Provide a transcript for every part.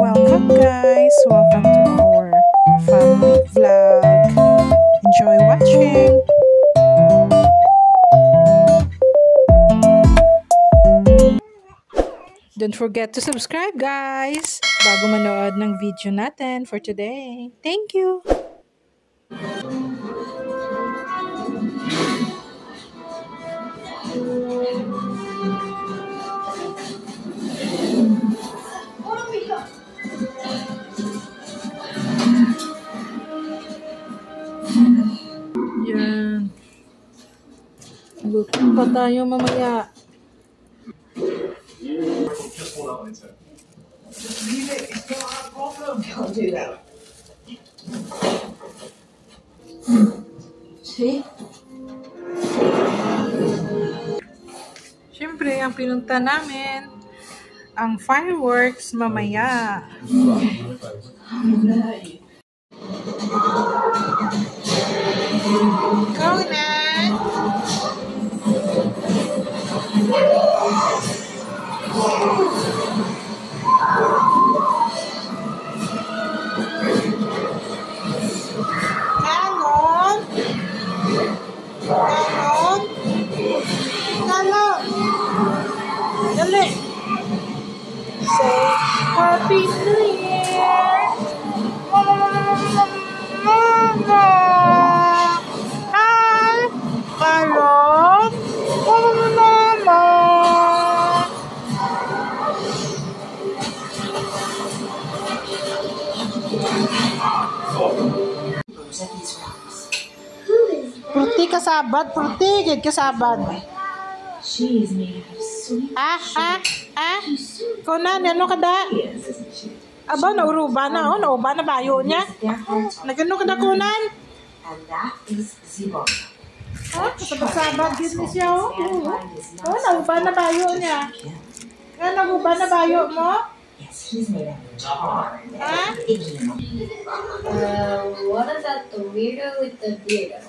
Welcome guys! Welcome to our family vlog. Enjoy watching! Don't forget to subscribe guys! Bago manood ng video natin for today. Thank you! Yan. Luto pa tayo mamaya. Don't do that. See? Siyempre, ang pinunta namin, ang fireworks mamaya. Conan! Dali! Say Happy New Year! Mama! Hi! Hello! Mama! Pruti kasabad, pruti gid kasabad. She is made of sweet. Kunan, ano kada? Aba, nauruba na, nauba na bayo niya. Nagano kada kunan? And that is Zibon. Kasabad din ni siya, nauba na bayo niya. Nauba na bayo mo? Yes, he's made of tar. What about the weirdo with the beard?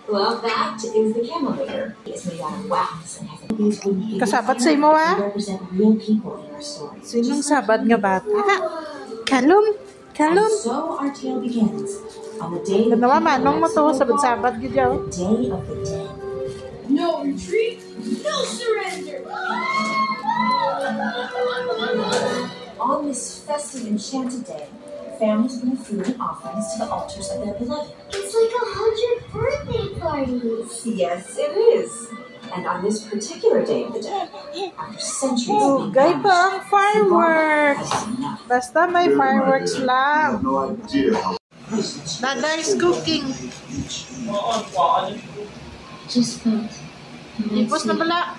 Well, that is the camel litter. It's made out of wax and has these wooden figures Kasabat sa imo, represent real people in our stories. Sinong sabad nga bata? Kalum, kalum. And so our tale begins on the day of Ganawa manong mo to, sabad-sabad gid yaw. the Day of the Dead. No retreat, no surrender. On this festive, enchanted day, families bring food and offerings to the altars of their beloved. It's like 100 birthday parties. Yes, it is. And on this particular day of the dead, after centuries of being Gay pa banished, ang fireworks. has seen enough. Basta may fireworks lang. No idea how Dada is cooking. Just wait. Ipos na pala.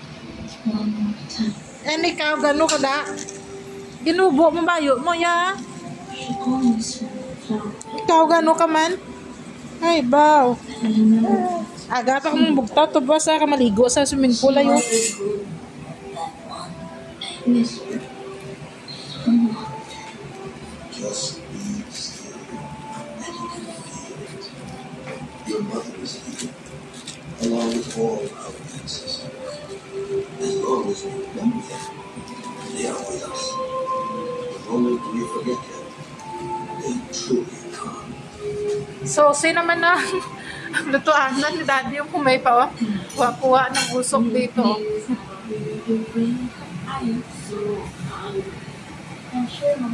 One more time. Ikaw, gano ka da? Ginubo mo bayo mo, ya? She almost fell. Ikaw, gano ka man? Ay, baw. Aga pa kang bugta, to ba sa kamaligo sa swimming pool ayo? Miss her. just be still. And you can feel it. Your mother is here, along with all our ancestors. As long as we remember them, they are with us. The moment we forget them, they truly come. So, sino naman na lutuanan ni Daddy yung kumay pa, oh. Kuha-kuha ng usok dito.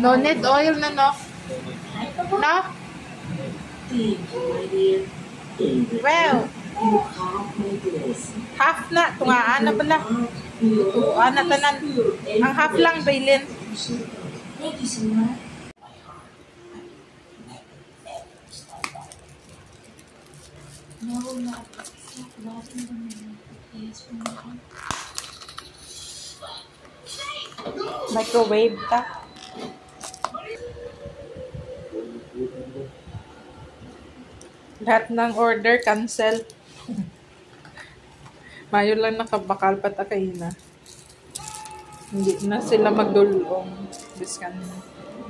No need oil na, no? No? Well, half na. Tungaan na pala. Tuaan na tanan. Ang half lang, Bailin. Thank you so much. Microwave ka. Lahat ng order cancel. Mayo lang nakabakal patakay na. Hindi na sila magdulong. Biskan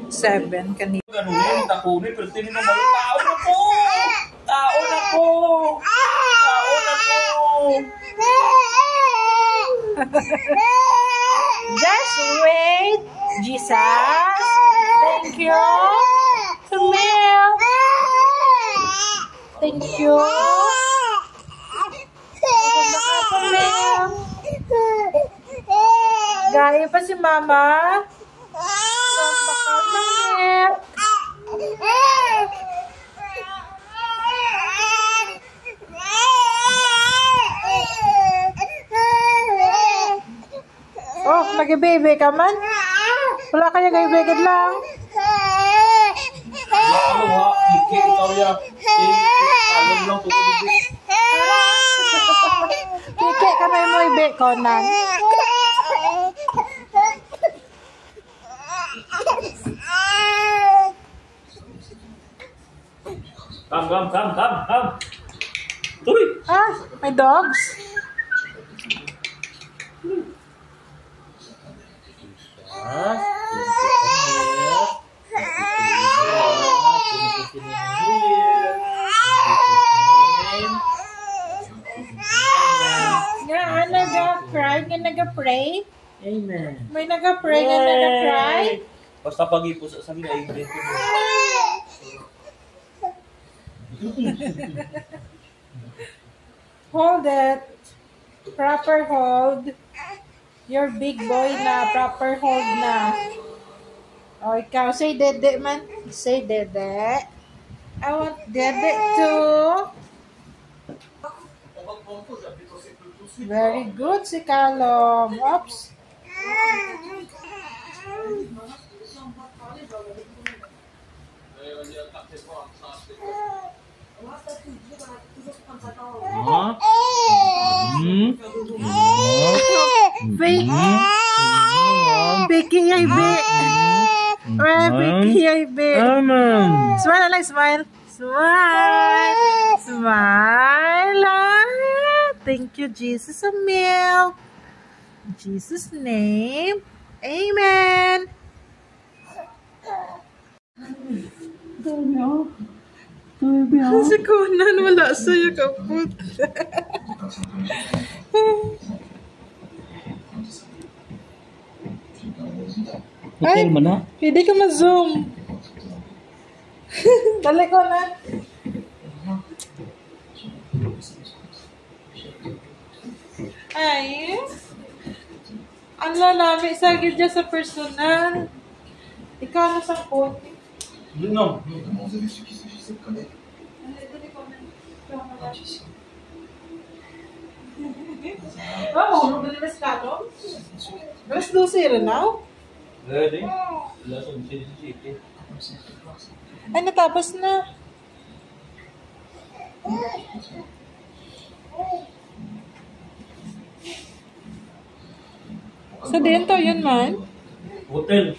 7 kanina. Ganunin, takunin, pero tinin mo mga tao na po! Tao na po! Tao na po! Just wait, Jesus! you. Camille. Thank you. Camille. Gaya pa si Mama. Bakal ng milk. Oh, nag-baby ka man? Wala kaya gay-bagad lang. Ano ha? Kiki, ikaw ya. Alam lang po ko dito. Kiki ka na mo i-baconan. Come. Uy! Ah, may dogs? Nga, nag-cry? Nga nag-pray? Amen. May nag-pray nga nag-cry? Basta pag-ipo sa sabi na yung dito. Hold it. Proper hold. You're big boy na. Proper hold na. O, ikaw. Say dede man. Say dede. I want dede too. Very good si Calum. Oops. Picky ay be. Picky ay be. Smile lang, smile. Smile. Thank you, Jesus, a meal. In Jesus' name. Amen. Si Conan, wala sa'yo kaput. Hotel mo na? Hindi ka ma-zoom. Dali, Conan. Ay. Ang lalami sa gidya sa personal. Ikaw na sa phone. No. Oh, ano na Calum? Mas Lucy rin now? Ready? Lasong chicken. Ay, natapos na. Sa dento, yun man. Hotel.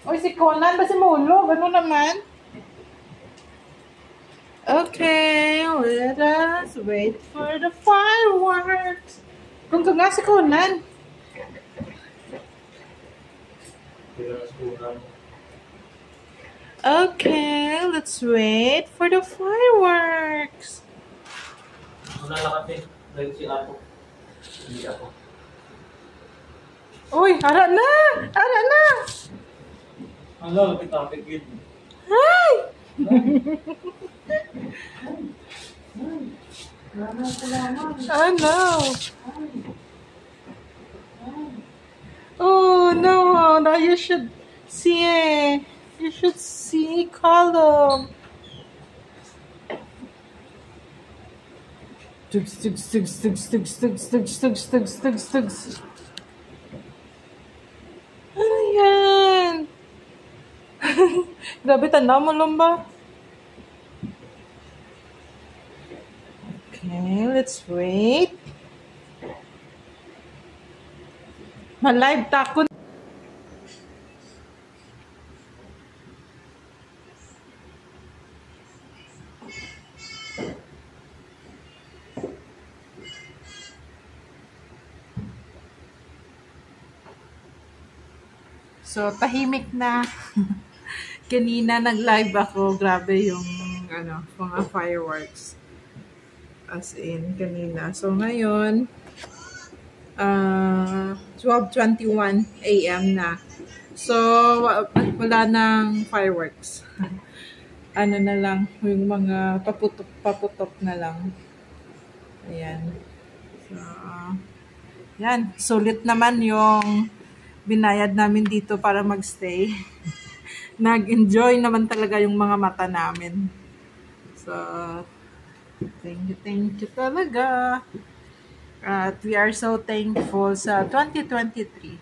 Oy, si Conan ba si Molo? Ano naman? Okay, let us wait for the fireworks. Kung nga si Conan. Okay, let's wait for the fireworks. Una lang kasi. Dahil si Apo. Hindi ako. Uy, ara na! Ara na! Hello, kita pikir. Hi! Oh no! Oh no! Now you should see. You should see Calum. Tugs. Ano yan? Grabe, tanda mo lang ba? Okay, let's wait. Ma-live tako. So, tahimik na. Kanina nag-live ako. Grabe yung mga fireworks. As in, kanina. So, ngayon, 12:21 AM na. So, wala nang fireworks. Ano na lang, yung mga paputok na lang. Ayan. So, yan. Sulit naman yung binayad namin dito para magstay. Nag-enjoy naman talaga yung mga mata namin. So, thank you talaga. At we are so thankful sa 2023.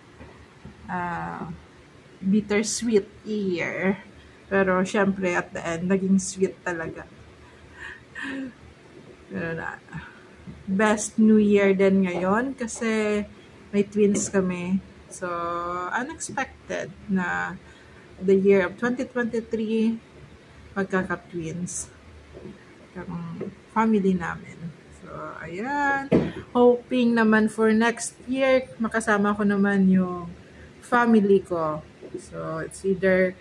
Bittersweet year. Pero syempre at the end, naging sweet talaga. Pero best New Year din ngayon kasi may twins kami. So, unexpected na the year of 2023, magkaka-twins. Ang family namin. So, ayan. Hoping naman for next year, makasama ko naman yung family ko. So, it's either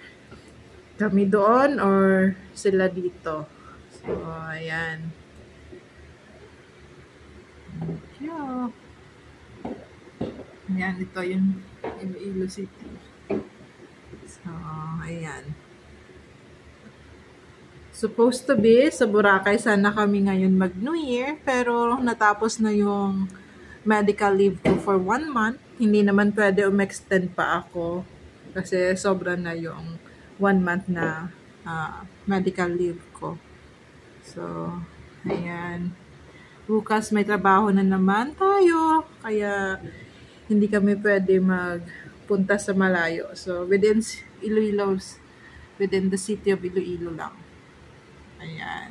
kami doon or sila dito. So, ayan. Thank you. Ayan, ito yung Iloilo City. So, ayan. Supposed to be sa Boracay sana kami ngayon mag-New Year, pero natapos na yung medical leave ko for 1 month. Hindi naman pwede extend pa ako kasi sobra na yung 1 month na medical leave ko. So, ayan. Bukas may trabaho na naman tayo, kaya hindi kami pwede magpunta sa malayo. So, within Iloilo, within the city of Iloilo lang. Ayan.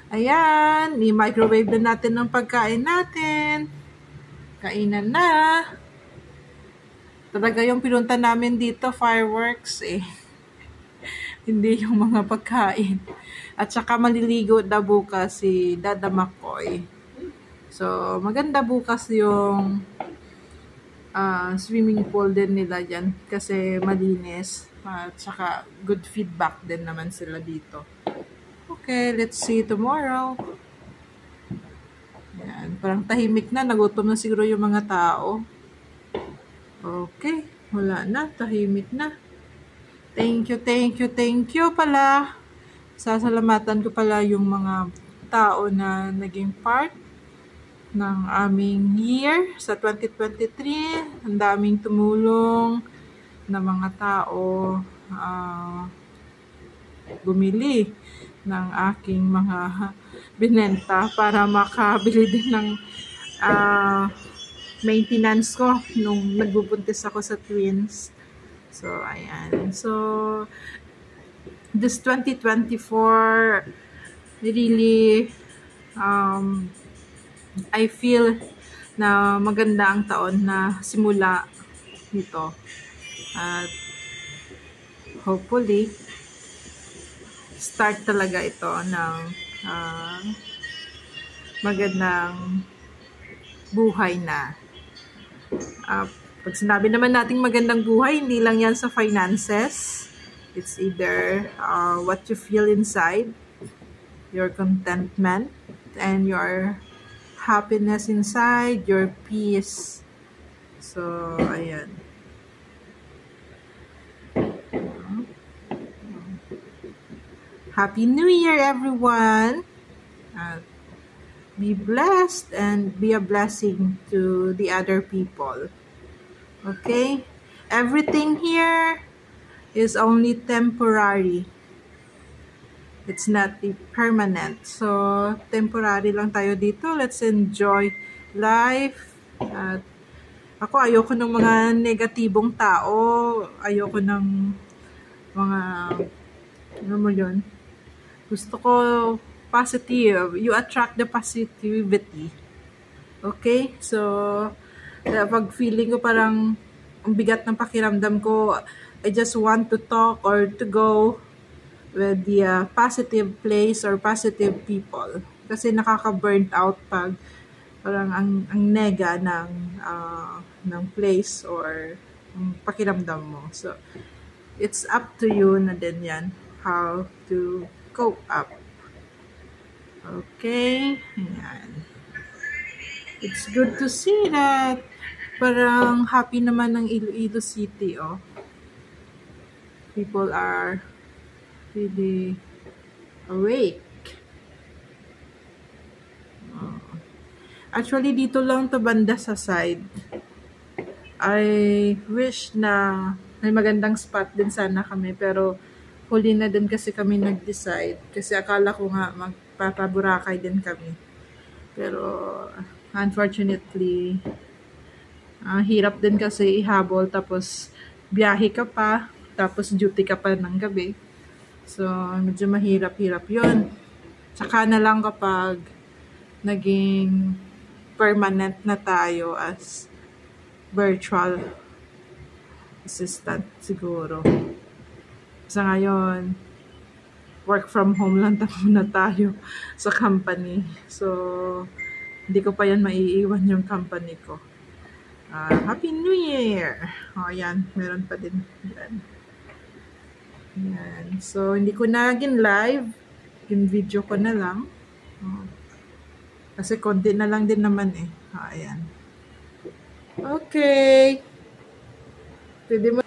Ayan. I-microwave na natin ng pagkain natin. Kainan na. Talaga yung pinunta namin dito, fireworks eh. Hindi yung mga pagkain. At saka maliligo na bukas si Dada Makoy. So, maganda bukas yung swimming pool din nila dyan kasi malinis. At saka good feedback din naman sila dito. Okay, let's see tomorrow. Yan, parang tahimik na. Nagutom na siguro yung mga tao. Okay, wala na. Tahimik na. Thank you pala. Sasalamatan ko pala yung mga tao na naging part ng aming year sa 2023. Ang daming tumulong na mga tao bumili ng aking mga binenta para makabili din ng maintenance ko nung nagbubuntis ako sa twins. So, ayan. So, this 2024 really I feel na maganda ang taon na simula nito. At hopefully start talaga ito ng magandang buhay na. Pag sinabi naman nating magandang buhay, hindi lang yan sa finances. It's either what you feel inside, your contentment, and your happiness inside, your peace. So, ayan. Happy New Year, everyone! Be blessed and be a blessing to the other people. Okay? Everything here is only temporary. It's not permanent. So, temporary lang tayo dito. Let's enjoy life. At ako, ayoko ng mga negatibong tao. Ayoko ng mga, ano mo yun? Gusto ko positive. You attract the positivity. Okay? So, pag feeling ko parang ang bigat ng pakiramdam ko, I just want to talk or to go with the positive place or positive people. Kasi nakaka-burnt out pag parang ang nega ng place or pakiramdam mo. So, it's up to you na din yan how to cope up. Okay? Ayan. It's good to see that parang happy naman ng Iloilo City, oh. People are really awake. Actually, dito lang to banda sa side. I wish na may magandang spot din sana kami, pero huli na din kasi kami nag-decide. Kasi akala ko nga magpapaburakay din kami. Pero unfortunately, hirap din kasi ihabol, tapos biyahe ka pa, tapos duty ka pa ng gabi. So, medyo mahirap-hirap yun. Tsaka na lang kapag naging permanent na tayo as virtual assistant siguro. Sa ngayon, work from home lang muna tayo sa company. So, hindi ko pa yan maiiwan yung company ko. Happy New Year! O, yan. Meron pa din. Yan. Yan. So, hindi ko na live. Video ko na lang. Kasi konti na lang din naman eh. Ayan. Okay. Pwede mo.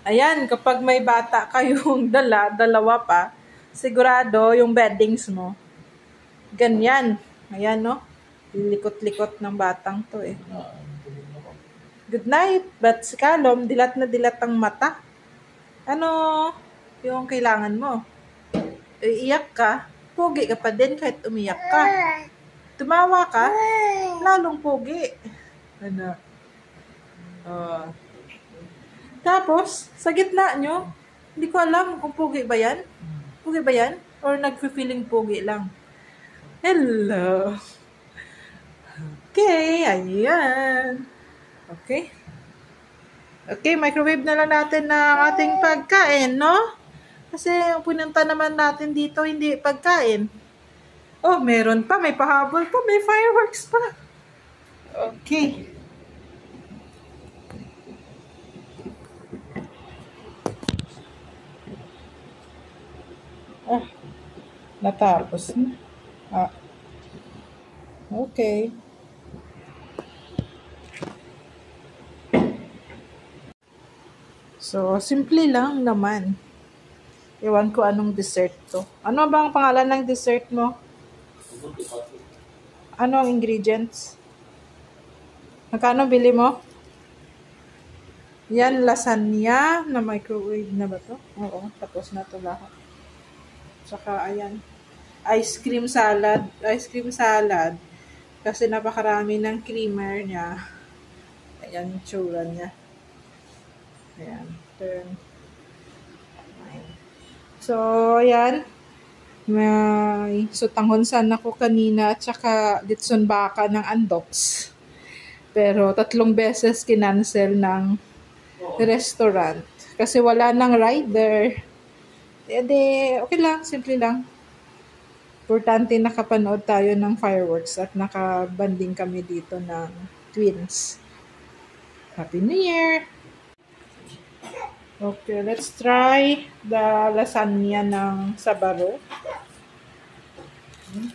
Ayan, kapag may bata kayong dalawa pa, sigurado yung beddings mo. Ganyan. Ayan, no? Likot-likot ng batang to eh. Good night. But si Kalom, dilat na dilat ang mata. Ano yung kailangan mo? Iiyak ka, pogi ka pa din kahit umiyak ka. Tumawa ka, lalong pogi. Ano? Tapos, sa gitna nyo, hindi ko alam kung pogi ba yan. Pogi ba yan? Or nag-feeling pogi lang. Hello. Okay, ayan. Okay. Okay, microwave na lang natin na ating pagkain, no? Kasi ang punanta naman natin dito, hindi pagkain. Oh, meron pa. May pahabol pa. May fireworks pa. Okay. Natapos na. Okay. So, simple lang naman. Ewan ko anong dessert to. Ano ba ang pangalan ng dessert mo? Ano ang ingredients? Magkano bili mo? Yan, lasagna na microwave na ba to? Oo, tapos na to lahat. Tsaka, ayan. Ice cream salad. Ice cream salad. Kasi napakarami ng creamer niya. Ayan yung tsura niya. Ayan. Turn. So, ayan. May sutanghon sana ko kanina at saka ditson baka ng Andox. Pero 3 beses kinancel ng restaurant. Kasi wala nang rider. Okay lang. Simple lang. Importante nakapanood tayo ng fireworks at nakabanding kami dito ng twins. Happy New Year! Okay, let's try the lasagna ng Sabaro.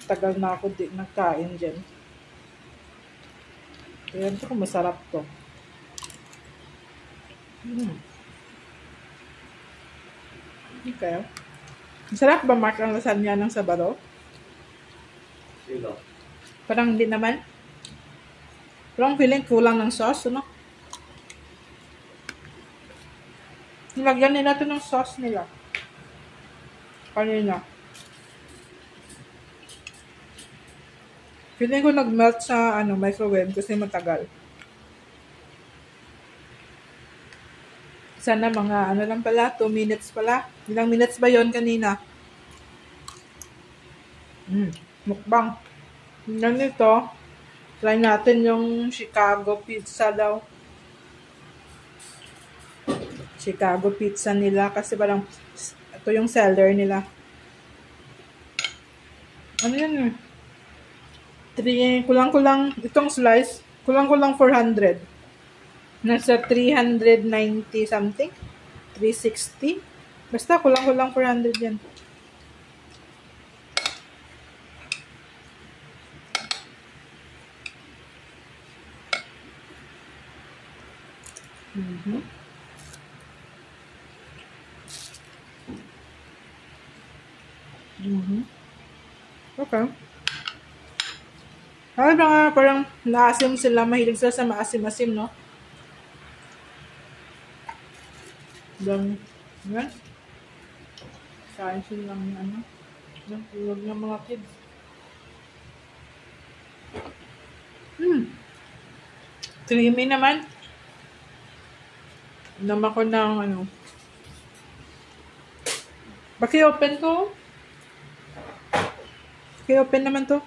Tagal na ako nagkain dyan. Ayan ito kung masarap to. Okay. Masarap ba, Mark, ang lasagna ng Sabaro? Parang hindi naman. Parang feeling kulang ng sauce, no? Nilagyan nila ito ng sauce nila. Kanina. Feeling ko nag-melt sa microwave kasi matagal. Sana mga lang pala, 2 minutes pala. Ilang minutes ba yon kanina? Mukbang. Ganito. Try natin yung Chicago pizza daw. Chicago pizza nila kasi parang ito yung seller nila. Ano yan? 3 kulang-kulang itong slice, kulang-kulang 400. Nasa 390 something, 360. Basta kulang-kulang 400 yan. Okay. Ano ba nga, parang naasim sila, mahilig sila sa maasim-asim, no? Then, yan. Kain sila ng ano. Yung tulog ng mga kids. Creamy naman. Naman ko ng ano. Paki-open ko. Paki-open naman to.